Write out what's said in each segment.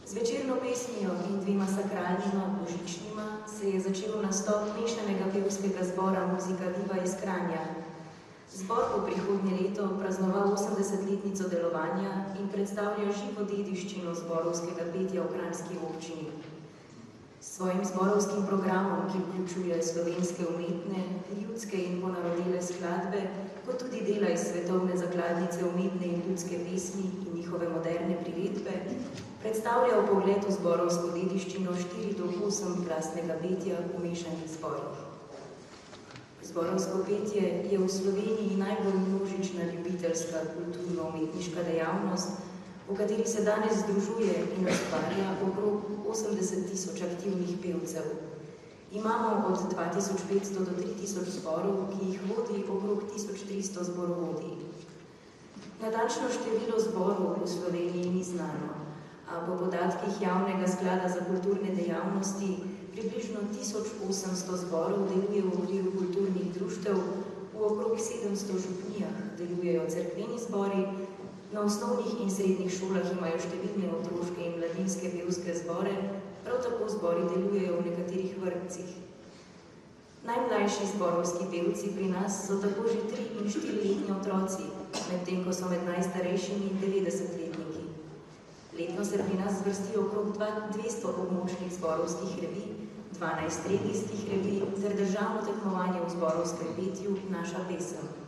Z večerno pesmijo in dvema sakralnima božičnima se je začel nastop mešanega pevskega zbora Muzika Viva iz Kranja. Zbor bo prihodnje leto praznoval 80-letnico delovanja in predstavlja živo dediščino zborovskega petja v kranjski občini. S svojim zborovskim programom, ki vključuje slovenske umetne, ljudske in ponarodele skladbe, kot tudi dela iz svetovne zakladnice umetne in ljudske pesmi in njihove moderne priredbe, predstavlja vpogled v zborovsko dediščino 4 do 8 glasnega petja v mešanih zborih. Zborovsko petje je v Sloveniji najbolj množična ljubiteljska kulturno-umetniška dejavnost, v kateri se danes združuje in ustvarja okrog 80.000 aktivnih pevcev. Imamo od 2500 do 3000 zborov, ki jih vodi okrog 1300 zborovodij. Natančno število zborov v Sloveniji ni znano, a po podatkih Javnega sklada za kulturne dejavnosti približno 1800 zborov deluje v okviru kulturnih društev, v okrog 700 župnijah delujejo cerkveni zbori, na osnovnih in srednjih šolah imajo številne otroške in mladinske pevske zbore, prav tako zbori delujejo v nekaterih vrtcih. Najmlajši zborovski pevci pri nas so tako že 3- in 4-letni otroci, medtem ko so med najstarejšimi 90-letniki. Letno se pri nas zvrsti okrog 200 območnih zborovskih revij, 12 regijskih revij ter državno tekmovanje v zborovskem petju Naša pesem.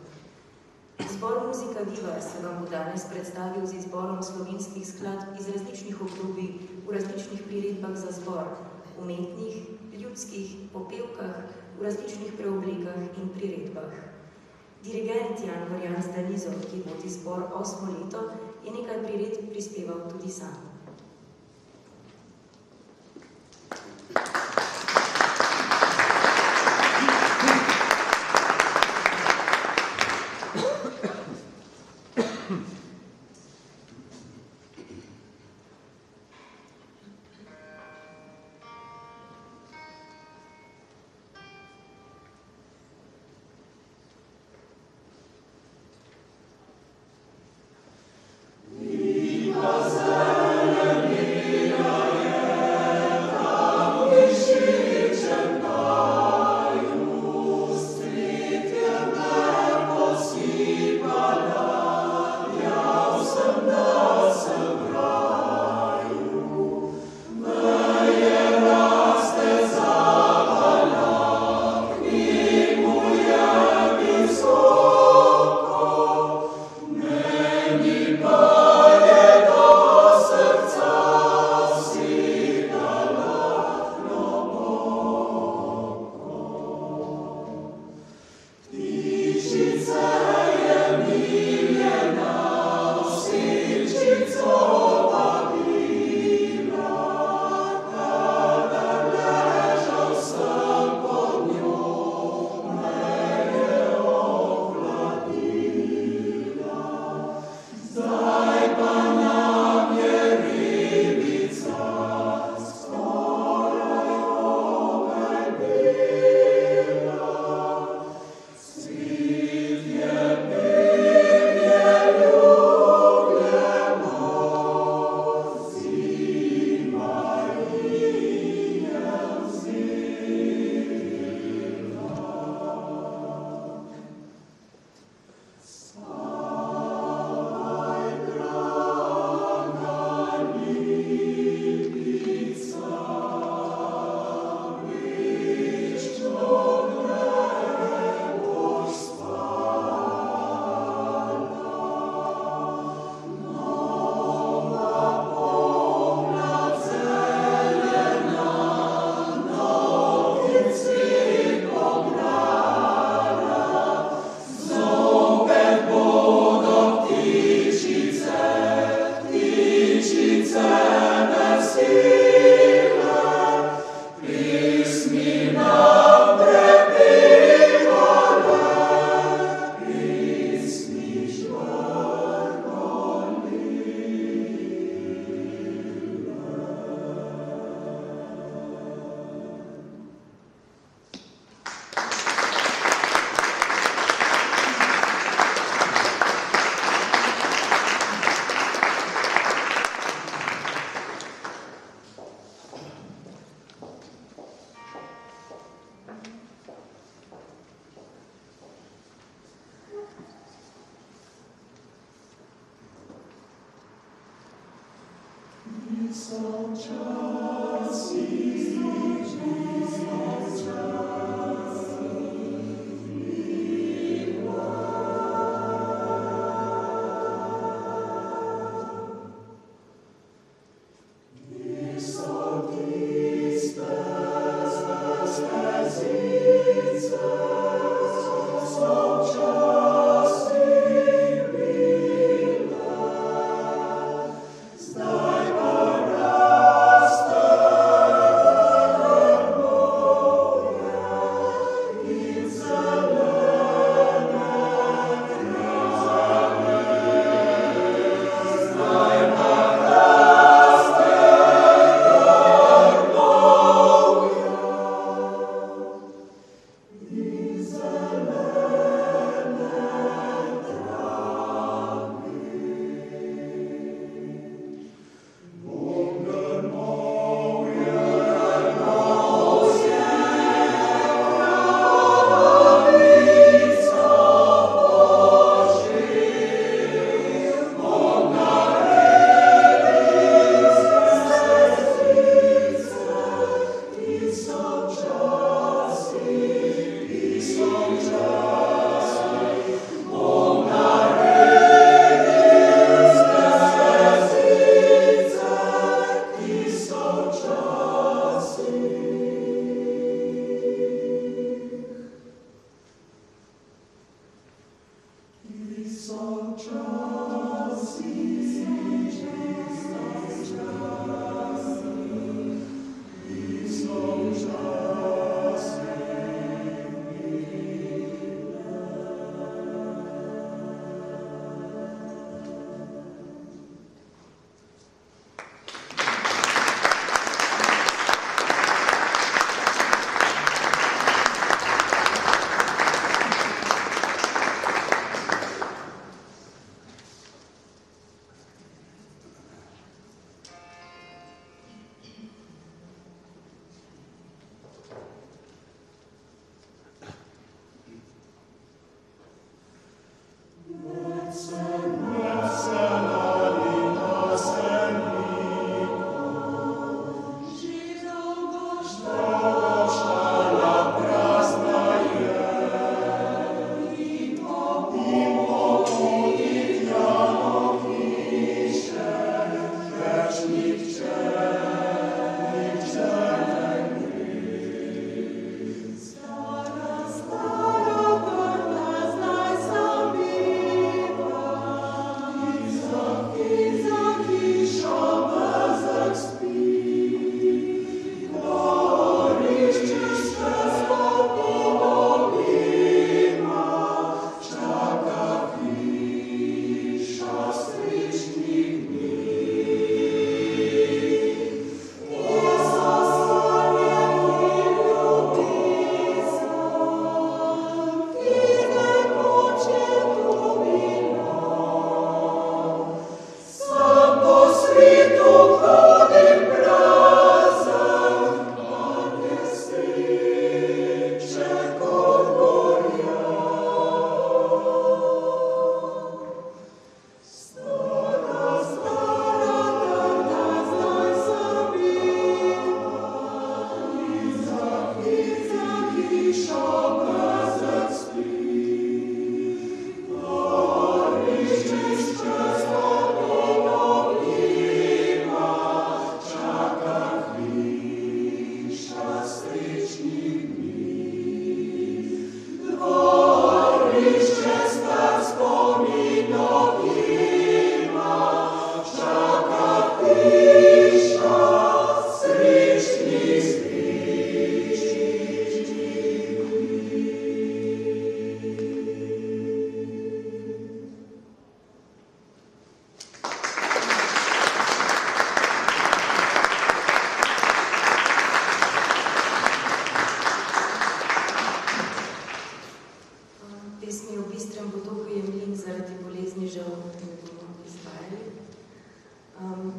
Zbor Muzika Viva se vam bo danes predstavil z izborom slovenskih skladb iz različnih obdobij v različnih priredbah za zbor, umetnih, ljudskih, popevkah, v različnih preoblikah in priredbah. Dirigent Jan Gorjan Zdanizo, ki vodi zbor 8. leto, je nekaj priredb prispeval tudi sam.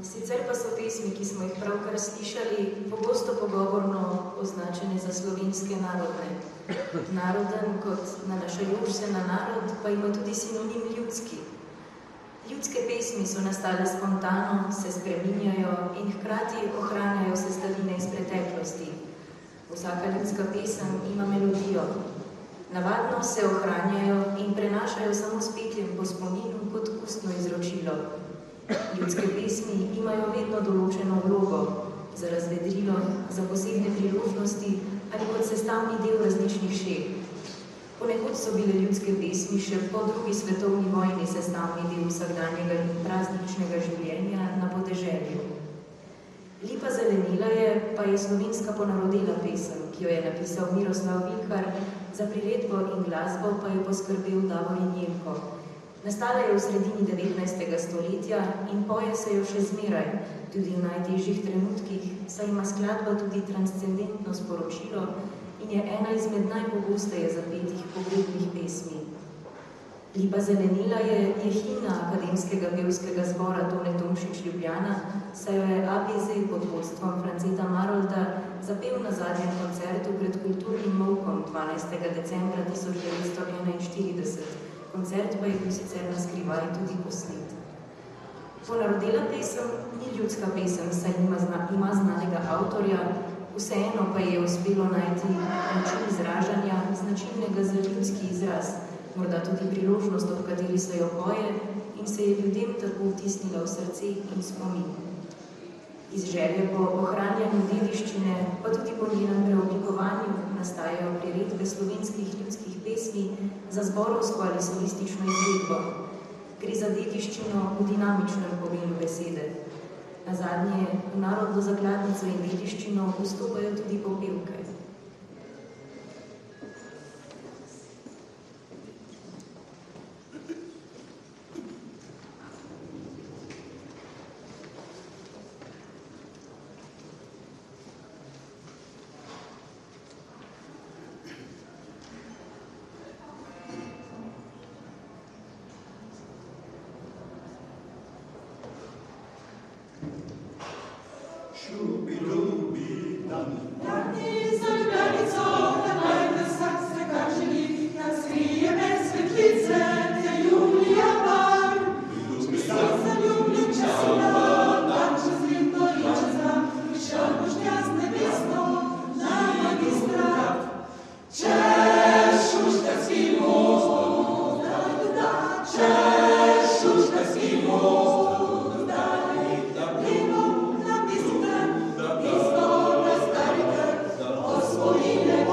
Sicer pa so pesmi, ki smo jih pravkar slišali, pogosto pogovorno označene za slovenske narodne. Naroden kot nanašajoč se na narod pa ima tudi sinonim ljudski. Ljudske pesmi so nastale spontano, se spreminjajo in hkrati ohranjajo sestavine iz preteklosti. Vsaka ljudska pesem ima melodijo. Navadno se ohranjajo in prenašajo samo s petjem po spominu kot ustno izročilo. Ljudske pesmi imajo vedno določeno vlogo za razvedrilo, za posebne priložnosti ali kot sestavni del različnih šeg. Ponekod so bile ljudske pesmi še po drugi svetovni vojni sestavni del vsakdanjega in prazničnega življenja na podeželju. Lipa zelenila je, pa je slovenska ponarodela pesem, ki jo je napisal Miroslav Vilhar, za priredbo in glasbo pa je poskrbel Davorin Jelko. Nastala je v sredini 19. stoletja in poje se jo še zmeraj, tudi v najtežjih trenutkih, saj ima skladba tudi transcendentno sporočilo in je ena izmed najpogosteje zapetih pogrebnih pesmi. Lipa zelenila je himna Akademskega pevskega zbora Tone Tomšič Ljubljana, saj jo je APZ pod vodstvom Franceta Marolda zapel na zadnjem koncertu pred kulturnim molkom 12. decembra 1941. Koncert pa je bil sicer na skrivaj tudi posnet. Ponarodela pesem ni ljudska pesem, saj ima znanega avtorja, vseeno pa je uspelo najti način izražanja, značilnega za ljudski izraz, morda tudi priložnost, ob kateri se jo poje in se je ljudem tako vtisnila v srce in spomin. Iz želje po ohranjanju dediščine, pa tudi po njenem preoblikovanju, nastajajo priredbe slovenskih ljudskih pesmi za zborovsko ali solistično izvedbo. Gre za dediščino v dinamičnem pomenu besede. Nazadnje v narodno zakladnico in dediščino vstopajo tudi popevke. Osvojile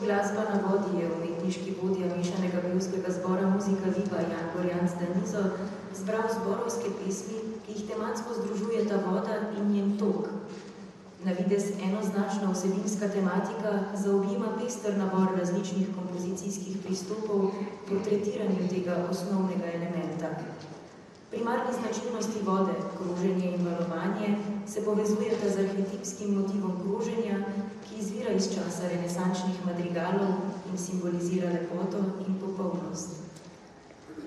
Glasba na vodi je umetniški vodja mešanega pevskega zbora Muzika Viva Jan Gorjanc Danizo zbral zborovske pesmi, ki jih tematsko združujeta voda in njen tok. Na videz enoznačna vsebinska tematika zaobjema pester nabor različnih kompozicijskih pristopov po tretiranju tega osnovnega elementa. Primarni značilnosti vode, kroženje in valovanje, se povezujeta z arhetipskim motivom kroženja, ki izvira iz časa renesančnih madrigalov in simbolizira lepoto in popolnost.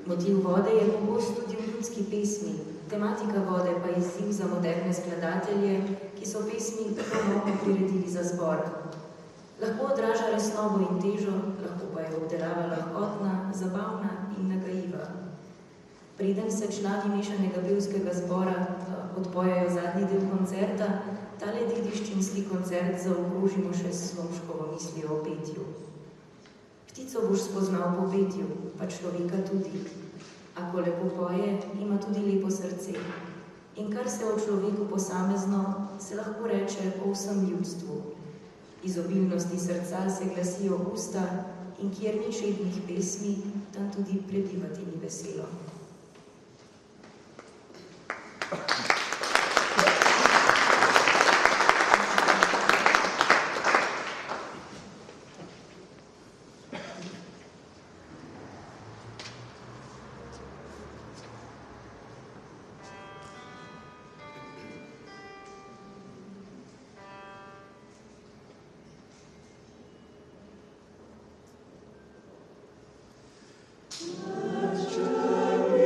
Motiv vode je pogost tudi v ljudski pesmi, tematika vode pa je izziv za moderne skladatelje, ki so pesmi ponovno priredili za zbor. Lahko odraža resnobo in težo, lahko pa je obdelava lahkotna, zabavna in nagajiva. Preden se člani mešanega pevskega zbora odpojejo zadnji del koncerta, tale dediščinski koncert zaokrožimo še s Slomškovo mislijo o petju. Ptico boš spoznal po petju, pa človeka tudi. Ako lepo poje, ima tudi lepo srce. In kar se o človeku posamezno, se lahko reče o vsem ljudstvu. Iz obilnosti srca se glasijo usta in kjer ni čednih pesmi, tam tudi prebivati ni veselo. Let's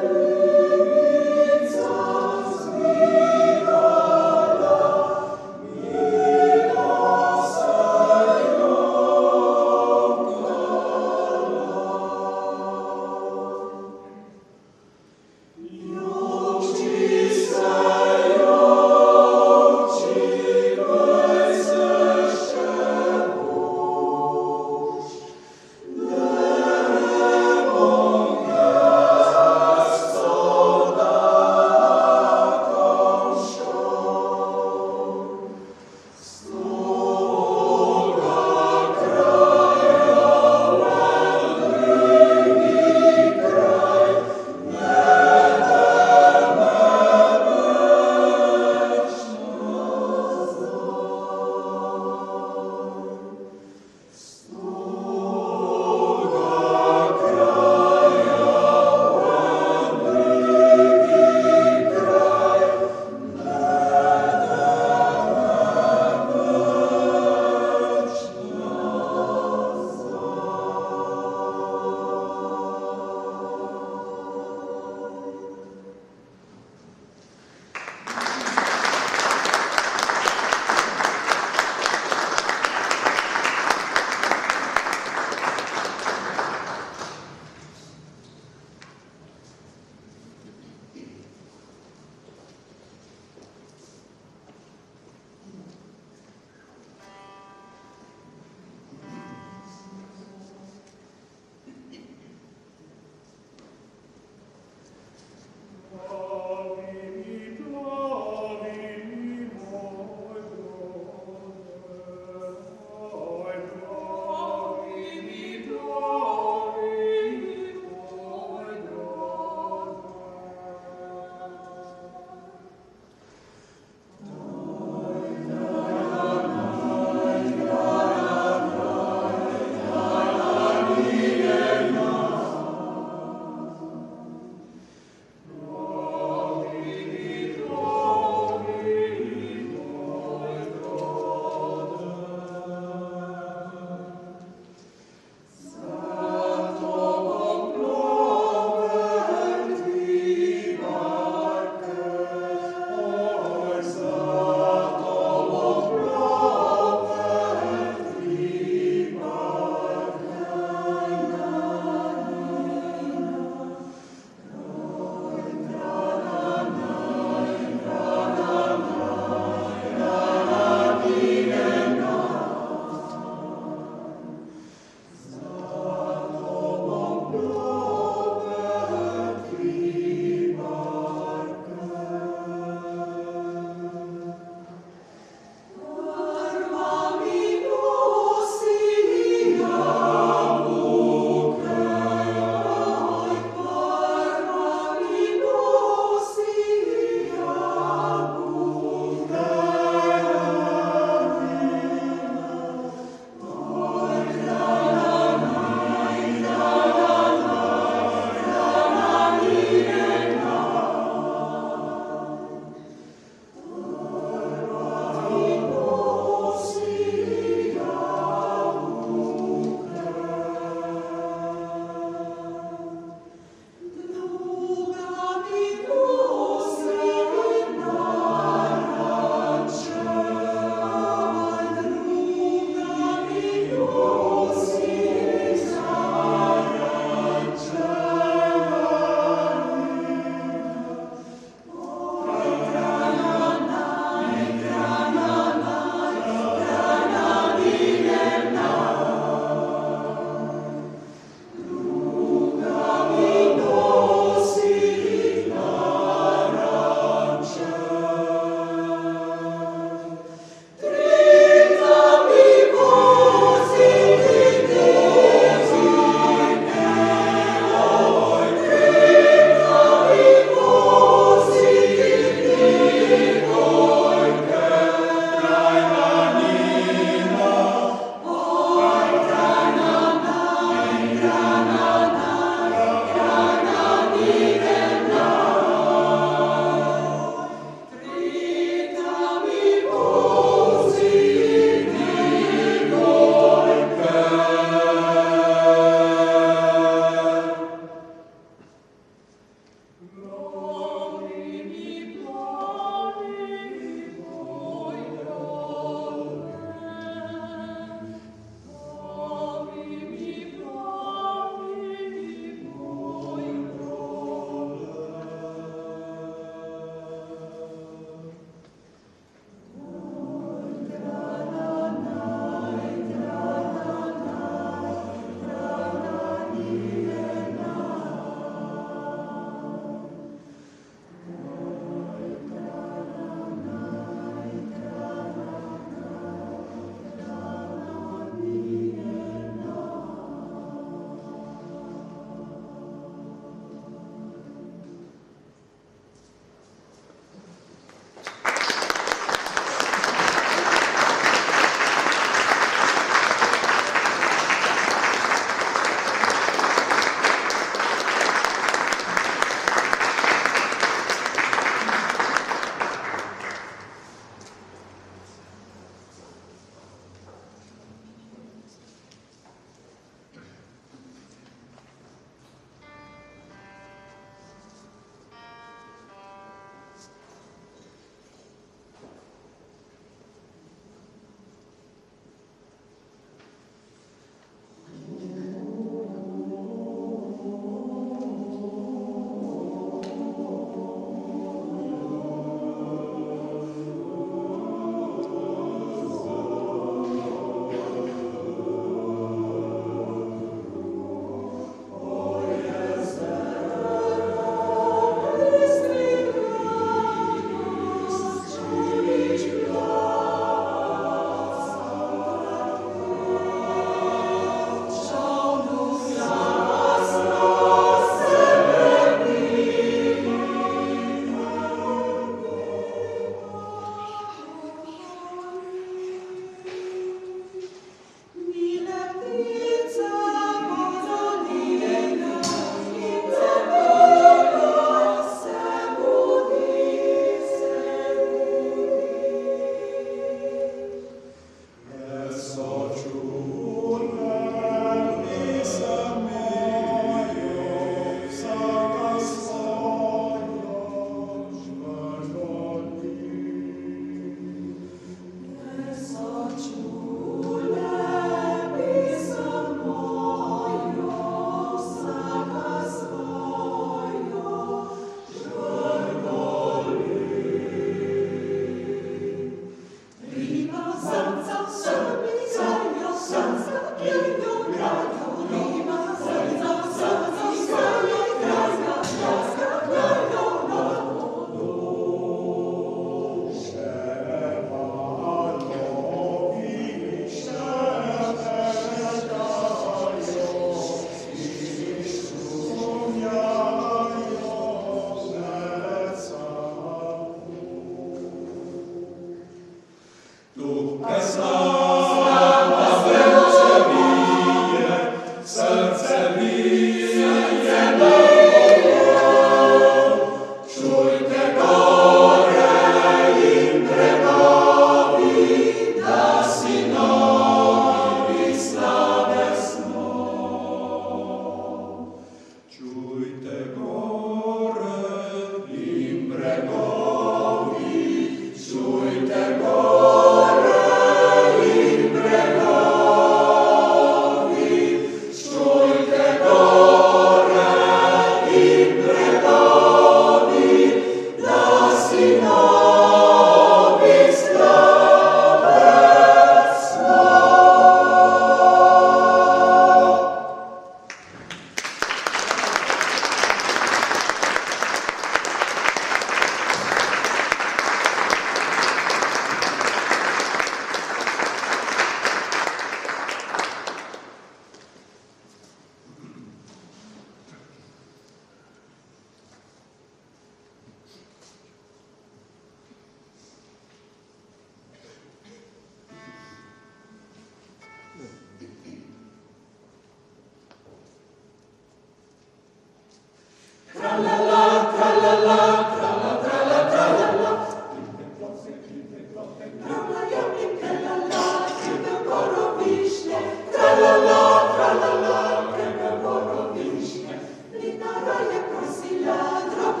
Tra